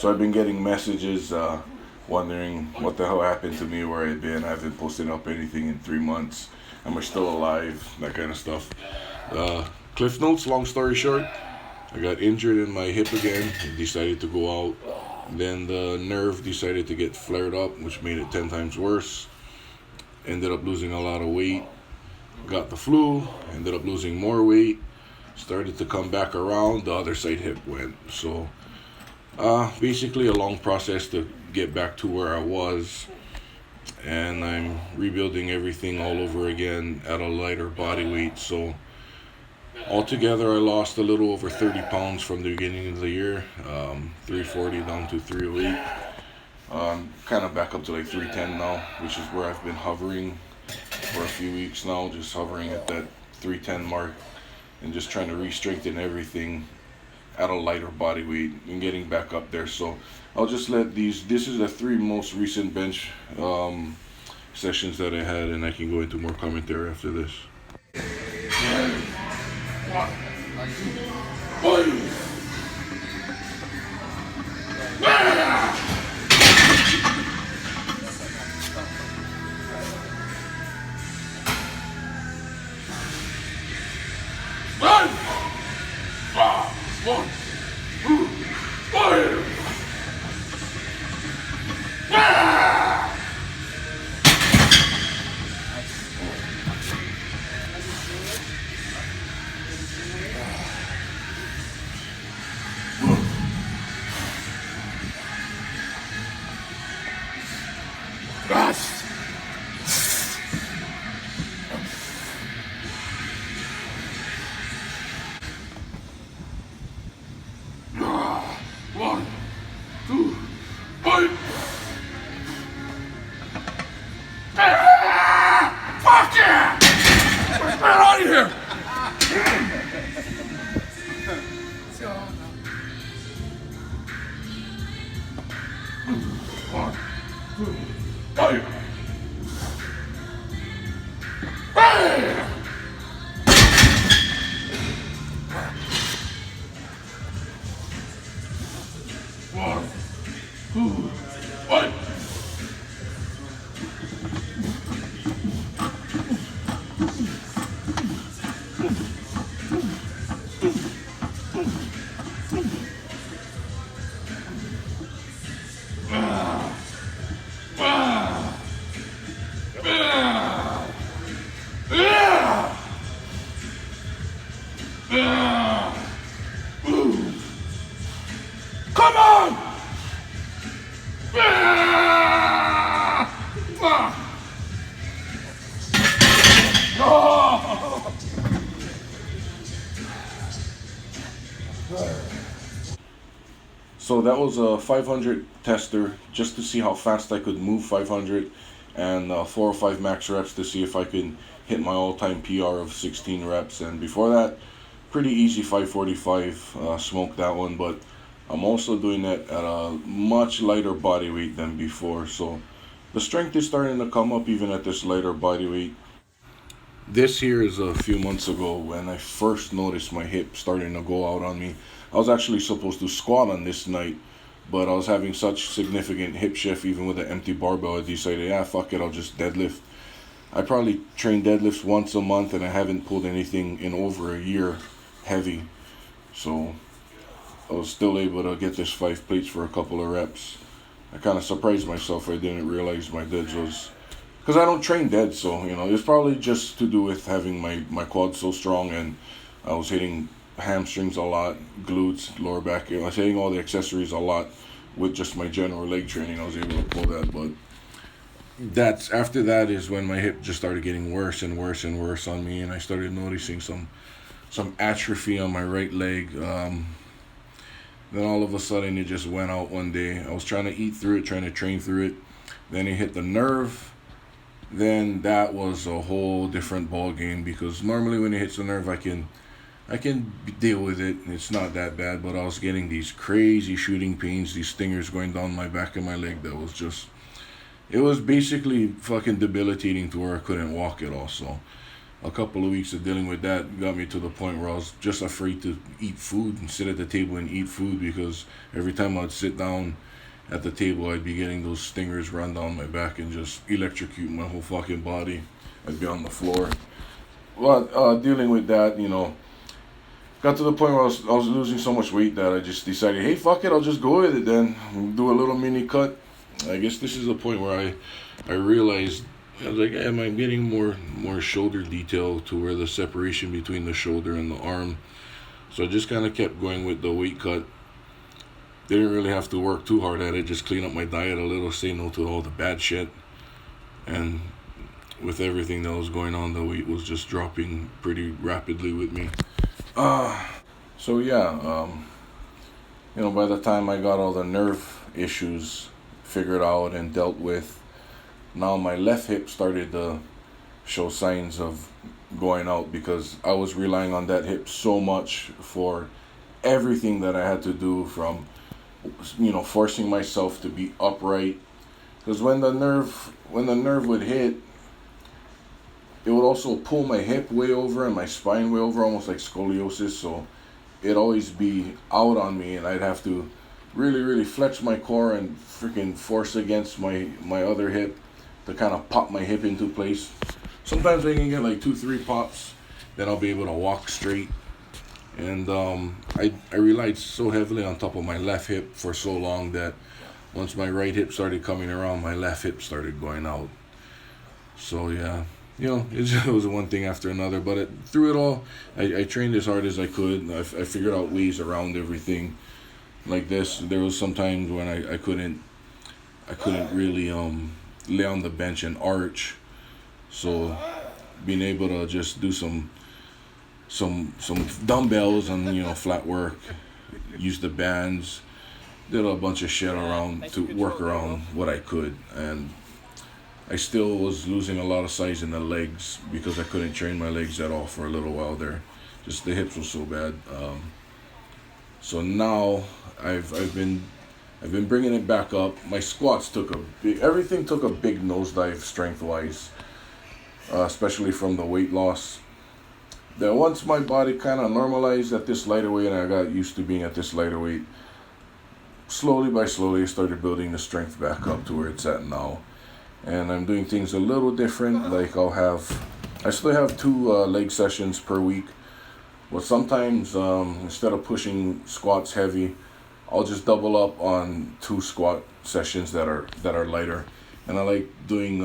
So I've been getting messages wondering what the hell happened to me, where I've been. I haven't posted up anything in 3 months. Am I still alive? That kind of stuff. Uh, Cliff notes, long story short, I got injured in my hip again and decided to go out. Then the nerve decided to get flared up, which made it 10 times worse. Ended up losing a lot of weight. Got the flu, ended up losing more weight. Started to come back around, the other side hip went. So basically a long process to get back to where I was. And I'm rebuilding everything all over again at a lighter body weight. So altogether, I lost a little over 30 pounds from the beginning of the year, 340 down to 308. Kind of back up to like 310 now, which is where I've been hovering for a few weeks now, just hovering at that 310 mark and just trying to re-strengthen everything at a lighter body weight and getting back up there. So I'll just let this is the 3 most recent bench sessions that I had, and I can go into more commentary after this. Fuck yeah! Get out of here! One, two, five. One, two, five. Come on! So that was a 500 tester just to see how fast I could move 500, and 4 or 5 max reps to see if I could hit my all-time PR of 16 reps. And before that, pretty easy 545, smoked that one. But I'm also doing that at a much lighter body weight than before. So the strength is starting to come up even at this lighter body weight. This here is a few months ago when I first noticed my hip starting to go out on me. I was actually supposed to squat on this night, but I was having such significant hip shift even with an empty barbell. I decided, yeah, fuck it, I'll just deadlift. I probably train deadlifts once a month, and I haven't pulled anything in over a year heavy. So I was still able to get this 5 plates for a couple of reps. I kind of surprised myself. I didn't realize my deads was... Because I don't train dead, so, it's probably just to do with having my quads so strong, and I was hitting hamstrings a lot, glutes, lower back. I was hitting all the accessories a lot with just my general leg training. I was able to pull that, but after that is when my hip just started getting worse and worse and worse on me, and I started noticing some atrophy on my right leg. Then all of a sudden it just went out one day. I was trying to eat through it, trying to train through it. Then it hit the nerve. Then that was a whole different ball game, because normally when it hits the nerve, I can deal with it. It's not that bad, but I was getting these crazy shooting pains, these stingers going down my back of my leg. That was it was basically fucking debilitating to where I couldn't walk at all. So a couple of weeks of dealing with that got me to the point where I was just afraid to eat food and sit at the table and eat food, because every time I'd sit down at the table, I'd be getting those stingers run down my back and just electrocute my whole fucking body. I'd be on the floor. Well, dealing with that, got to the point where I was losing so much weight that I just decided, hey, fuck it, I'll just go with it then. Do a little mini cut. I guess this is the point where I realized, I was like, hey, am I getting more shoulder detail to where the separation between the shoulder and the arm? So I just kind of kept going with the weight cut. Didn't really have to work too hard at it, just clean up my diet a little, say no to all the bad shit. And with everything that was going on, the weight was just dropping pretty rapidly with me. So yeah, by the time I got all the nerve issues figured out and dealt with, now my left hip started to show signs of going out, because I was relying on that hip so much for everything that I had to do, from forcing myself to be upright, because when the nerve would hit, it would also pull my hip way over and my spine way over, almost like scoliosis. So it'd always be out on me, and I'd have to really flex my core and freaking force against my other hip to kind of pop my hip into place. Sometimes I can get like 2-3 pops, then I'll be able to walk straight. And I relied so heavily on top of my left hip for so long that once my right hip started coming around, my left hip started going out. So yeah, it was one thing after another. But through it all, I trained as hard as I could. I figured out ways around everything. Like this, there was some times when I couldn't really lay on the bench and arch. So being able to just do some dumbbells and flat work, use the bands, did a bunch of shit around to work around what I could. And I still was losing a lot of size in the legs because I couldn't train my legs at all for a little while there. Just the hips were so bad. So now I've been bringing it back up. My squats everything took a big nosedive strength wise, especially from the weight loss. Then once my body kind of normalized at this lighter weight and I got used to being at this lighter weight, slowly I started building the strength back up to where it's at now. And I'm doing things a little different. Like I still have 2 leg sessions per week. But sometimes instead of pushing squats heavy, I'll just double up on 2 squat sessions that are lighter. And I like doing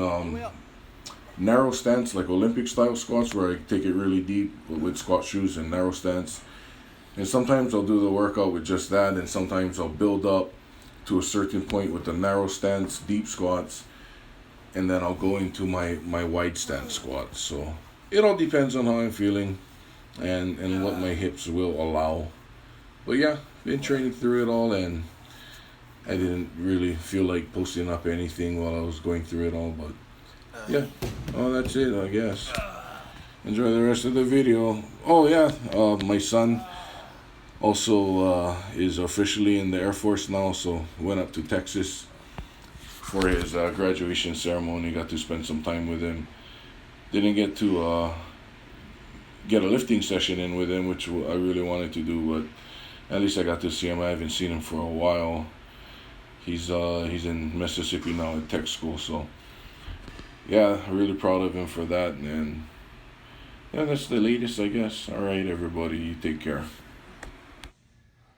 narrow stance, like Olympic style squats, where I take it really deep with squat shoes and narrow stance. And sometimes I'll do the workout with just that, and sometimes I'll build up to a certain point with the narrow stance deep squats, and then I'll go into my wide stance squats. So it all depends on how I'm feeling and what my hips will allow. But yeah, been training through it all, and I didn't really feel like posting up anything while I was going through it all. But yeah, that's it, I guess. Enjoy the rest of the video. Oh yeah, my son also is officially in the Air Force now, so went up to Texas for his graduation ceremony. Got to spend some time with him. Didn't get to get a lifting session in with him, which I really wanted to do, but at least I got to see him. I haven't seen him for a while. He's in Mississippi now at tech school, so yeah, really proud of him for that. And yeah, that's the latest, I guess. All right, everybody, you take care.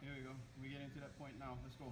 Here we go. We get into that point now. Let's go.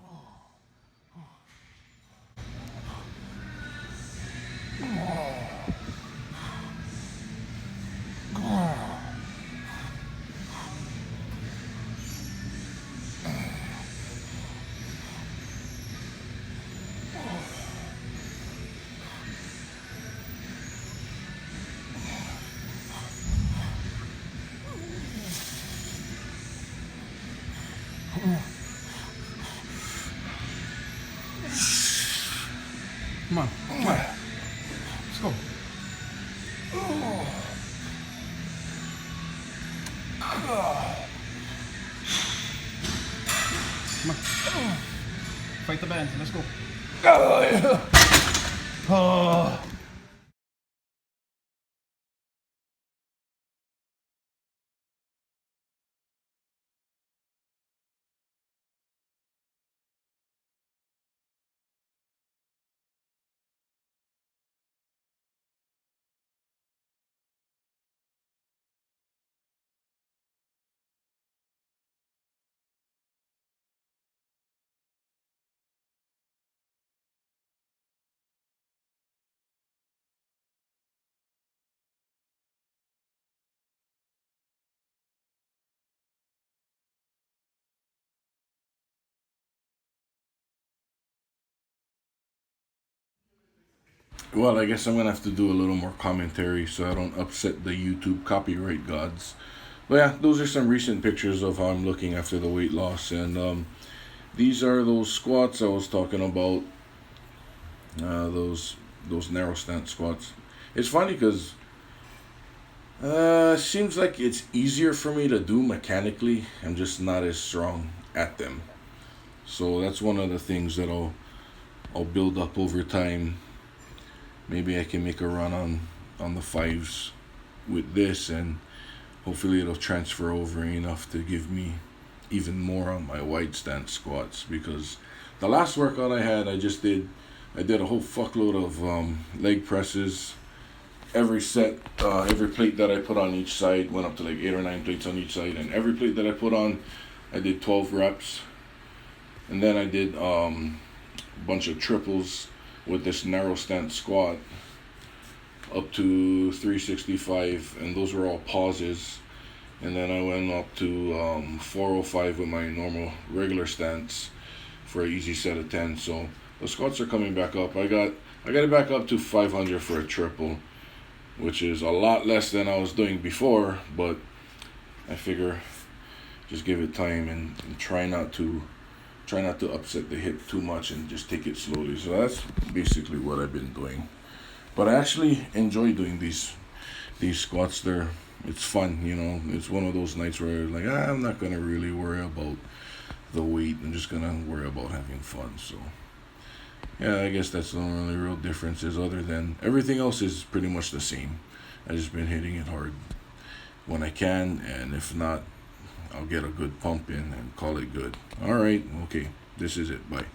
Come on, come on. Let's go. Come on. Fight the band. Let's go. Oh. Well, I guess I'm gonna have to do a little more commentary so I don't upset the YouTube copyright gods. But yeah, those are some recent pictures of how I'm looking after the weight loss, and these are those squats I was talking about. Those narrow stance squats. It's funny because seems like it's easier for me to do mechanically. I'm just not as strong at them. So that's one of the things that I'll build up over time. Maybe I can make a run on the fives with this, and hopefully it'll transfer over enough to give me even more on my wide stance squats. Because the last workout I had, I did a whole fuckload of leg presses. Every set, every plate that I put on each side went up to like 8 or 9 plates on each side, and every plate that I put on, I did 12 reps, and then I did a bunch of triples with this narrow stance squat up to 365, and those were all pauses. And then I went up to 405 with my normal regular stance for an easy set of 10. So the squats are coming back up. I got it back up to 500 for a triple, which is a lot less than I was doing before, but I figure just give it time and try not to upset the hip too much and just take it slowly. So that's basically what I've been doing. But I actually enjoy doing these squats. It's fun, you know. It's one of those nights where like I'm not gonna really worry about the weight. I'm just gonna worry about having fun. So yeah, I guess that's the only real difference is other than everything else is pretty much the same. I just been hitting it hard when I can, and if not, I'll get a good pump in and call it good. All right, okay, this is it. Bye.